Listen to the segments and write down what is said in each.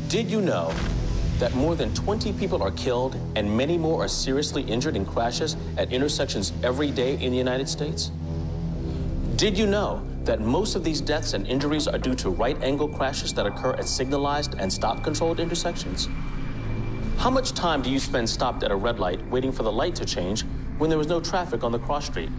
Did you know that more than 20 people are killed and many more are seriously injured in crashes at intersections every day in the United States? Did you know that most of these deaths and injuries are due to right-angle crashes that occur at signalized and stop-controlled intersections? How much time do you spend stopped at a red light waiting for the light to change when there was no traffic on the cross street?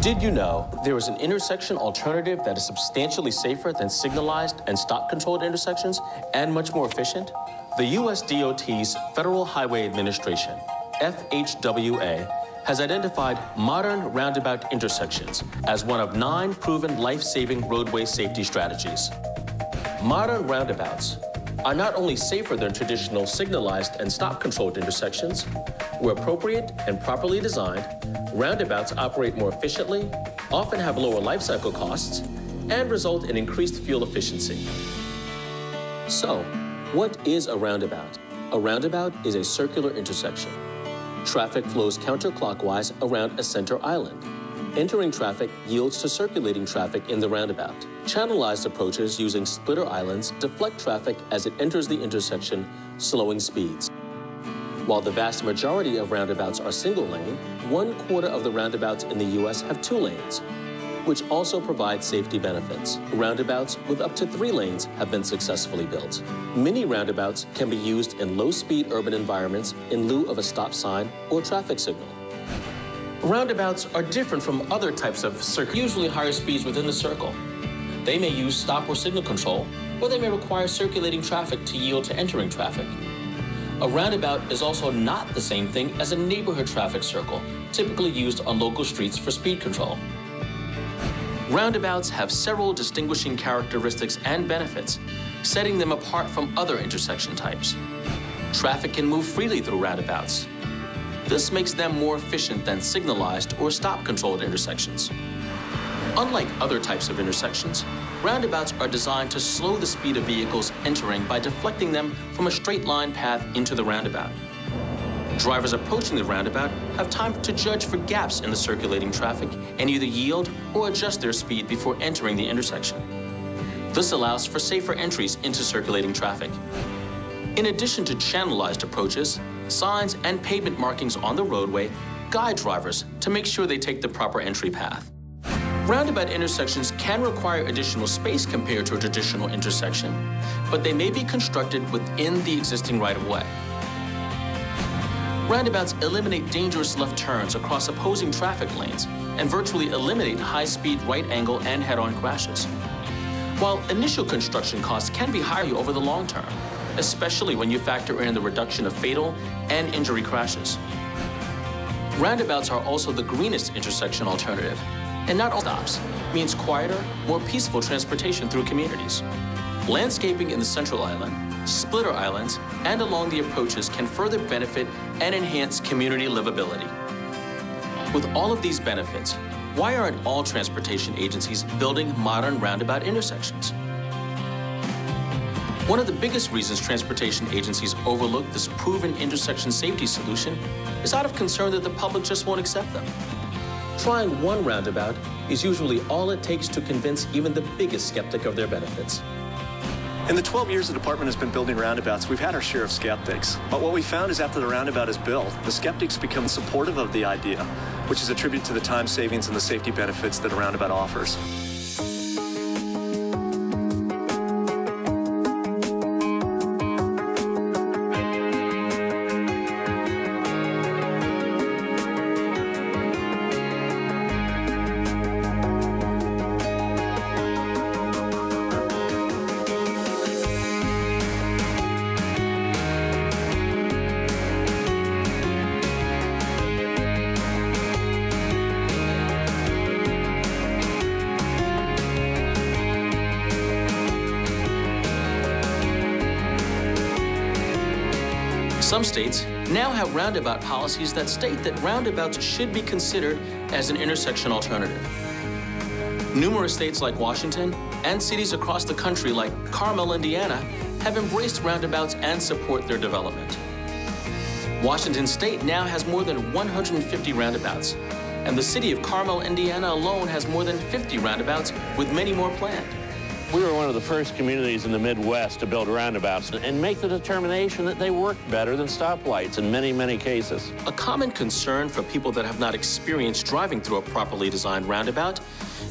Did you know there is an intersection alternative that is substantially safer than signalized and stop-controlled intersections and much more efficient? The U.S. DOT's Federal Highway Administration, FHWA, has identified modern roundabout intersections as one of 9 proven life-saving roadway safety strategies. Modern roundabouts are not only safer than traditional signalized and stop-controlled intersections, where appropriate and properly designed, roundabouts operate more efficiently, often have lower life cycle costs, and result in increased fuel efficiency. So, what is a roundabout? A roundabout is a circular intersection. Traffic flows counterclockwise around a center island. Entering traffic yields to circulating traffic in the roundabout. Channelized approaches using splitter islands deflect traffic as it enters the intersection, slowing speeds. While the vast majority of roundabouts are single lane, 1/4 of the roundabouts in the U.S. have 2 lanes, which also provide safety benefits. Roundabouts with up to 3 lanes have been successfully built. Many roundabouts can be used in low-speed urban environments in lieu of a stop sign or traffic signal. Roundabouts are different from other types of circuits, usually higher speeds within the circle. They may use stop or signal control, or they may require circulating traffic to yield to entering traffic. A roundabout is also not the same thing as a neighborhood traffic circle, typically used on local streets for speed control. Roundabouts have several distinguishing characteristics and benefits, setting them apart from other intersection types. Traffic can move freely through roundabouts. This makes them more efficient than signalized or stop-controlled intersections. Unlike other types of intersections, roundabouts are designed to slow the speed of vehicles entering by deflecting them from a straight-line path into the roundabout. Drivers approaching the roundabout have time to judge for gaps in the circulating traffic and either yield or adjust their speed before entering the intersection. This allows for safer entries into circulating traffic. In addition to channelized approaches, signs and pavement markings on the roadway guide drivers to make sure they take the proper entry path. Roundabout intersections can require additional space compared to a traditional intersection, but they may be constructed within the existing right-of-way. Roundabouts eliminate dangerous left turns across opposing traffic lanes and virtually eliminate high-speed right-angle and head-on crashes. While initial construction costs can be higher over the long term, especially when you factor in the reduction of fatal and injury crashes. Roundabouts are also the greenest intersection alternative, and not all stops means quieter, more peaceful transportation through communities. Landscaping in the Central Island, splitter islands, and along the approaches can further benefit and enhance community livability. With all of these benefits, why aren't all transportation agencies building modern roundabout intersections? One of the biggest reasons transportation agencies overlook this proven intersection safety solution is out of concern that the public just won't accept them. Trying one roundabout is usually all it takes to convince even the biggest skeptic of their benefits. In the 12 years the department has been building roundabouts, we've had our share of skeptics. But what we found is after the roundabout is built, the skeptics become supportive of the idea, which is a tribute to the time savings and the safety benefits that a roundabout offers. Some states now have roundabout policies that state that roundabouts should be considered as an intersection alternative. Numerous states like Washington and cities across the country like Carmel, Indiana, have embraced roundabouts and support their development. Washington State now has more than 150 roundabouts, and the city of Carmel, Indiana alone has more than 50 roundabouts, with many more planned. We were one of the first communities in the Midwest to build roundabouts and make the determination that they work better than stoplights in many, many cases. A common concern for people that have not experienced driving through a properly designed roundabout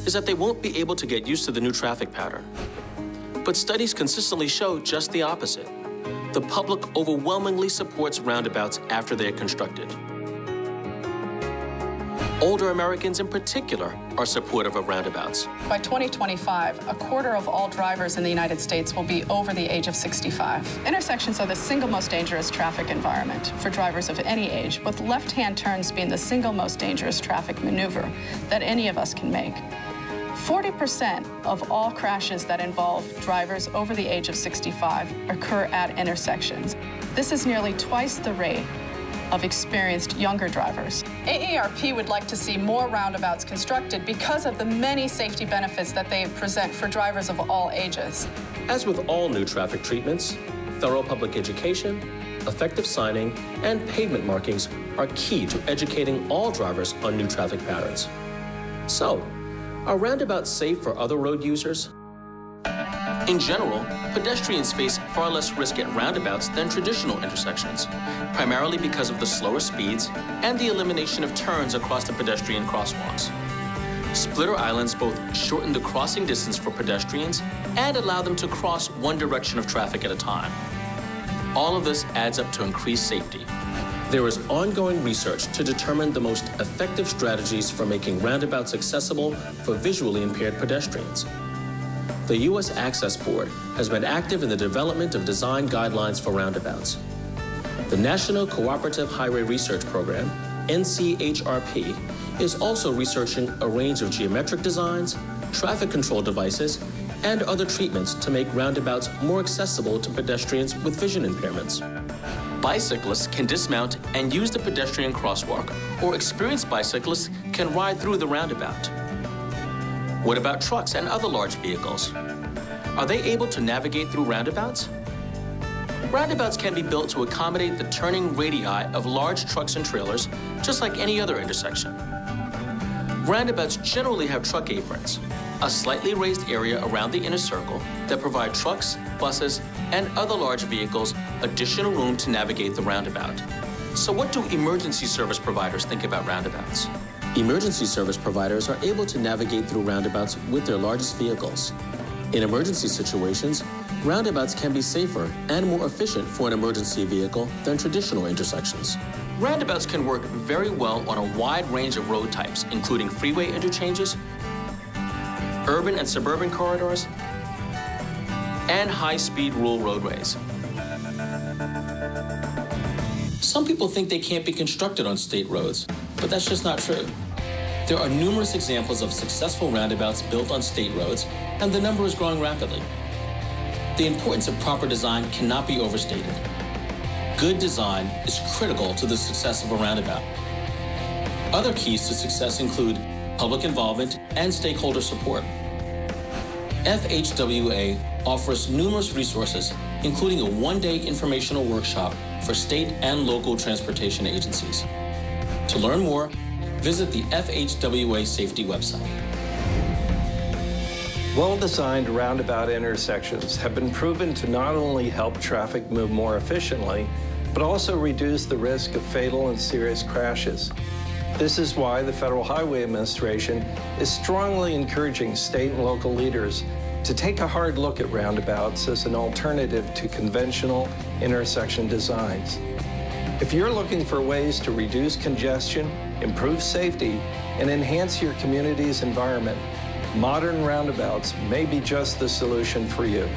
is that they won't be able to get used to the new traffic pattern. But studies consistently show just the opposite. The public overwhelmingly supports roundabouts after they are constructed. Older Americans in particular are supportive of roundabouts. By 2025, a quarter of all drivers in the United States will be over the age of 65. Intersections are the single most dangerous traffic environment for drivers of any age, with left-hand turns being the single most dangerous traffic maneuver that any of us can make. 40% of all crashes that involve drivers over the age of 65 occur at intersections. This is nearly twice the rate of experienced younger drivers. AARP would like to see more roundabouts constructed because of the many safety benefits that they present for drivers of all ages. As with all new traffic treatments, thorough public education, effective signing, and pavement markings are key to educating all drivers on new traffic patterns. So, are roundabouts safe for other road users? In general, pedestrians face far less risk at roundabouts than traditional intersections, primarily because of the slower speeds and the elimination of turns across the pedestrian crosswalks. Splitter islands both shorten the crossing distance for pedestrians and allow them to cross one direction of traffic at a time. All of this adds up to increased safety. There is ongoing research to determine the most effective strategies for making roundabouts accessible for visually impaired pedestrians. The U.S. Access Board has been active in the development of design guidelines for roundabouts. The National Cooperative Highway Research Program, NCHRP, is also researching a range of geometric designs, traffic control devices, and other treatments to make roundabouts more accessible to pedestrians with vision impairments. Bicyclists can dismount and use the pedestrian crosswalk, or experienced bicyclists can ride through the roundabout. What about trucks and other large vehicles? Are they able to navigate through roundabouts? Roundabouts can be built to accommodate the turning radii of large trucks and trailers, just like any other intersection. Roundabouts generally have truck aprons, a slightly raised area around the inner circle that provide trucks, buses, and other large vehicles additional room to navigate the roundabout. So what do emergency service providers think about roundabouts? Emergency service providers are able to navigate through roundabouts with their largest vehicles. In emergency situations, roundabouts can be safer and more efficient for an emergency vehicle than traditional intersections. Roundabouts can work very well on a wide range of road types, including freeway interchanges, urban and suburban corridors, and high-speed rural roadways. Some people think they can't be constructed on state roads, but that's just not true. There are numerous examples of successful roundabouts built on state roads, and the number is growing rapidly. The importance of proper design cannot be overstated. Good design is critical to the success of a roundabout. Other keys to success include public involvement and stakeholder support. FHWA offers numerous resources, including a one-day informational workshop for state and local transportation agencies. To learn more, visit the FHWA Safety website. Well-designed roundabout intersections have been proven to not only help traffic move more efficiently, but also reduce the risk of fatal and serious crashes. This is why the Federal Highway Administration is strongly encouraging state and local leaders to take a hard look at roundabouts as an alternative to conventional intersection designs. If you're looking for ways to reduce congestion, improve safety, and enhance your community's environment, modern roundabouts may be just the solution for you.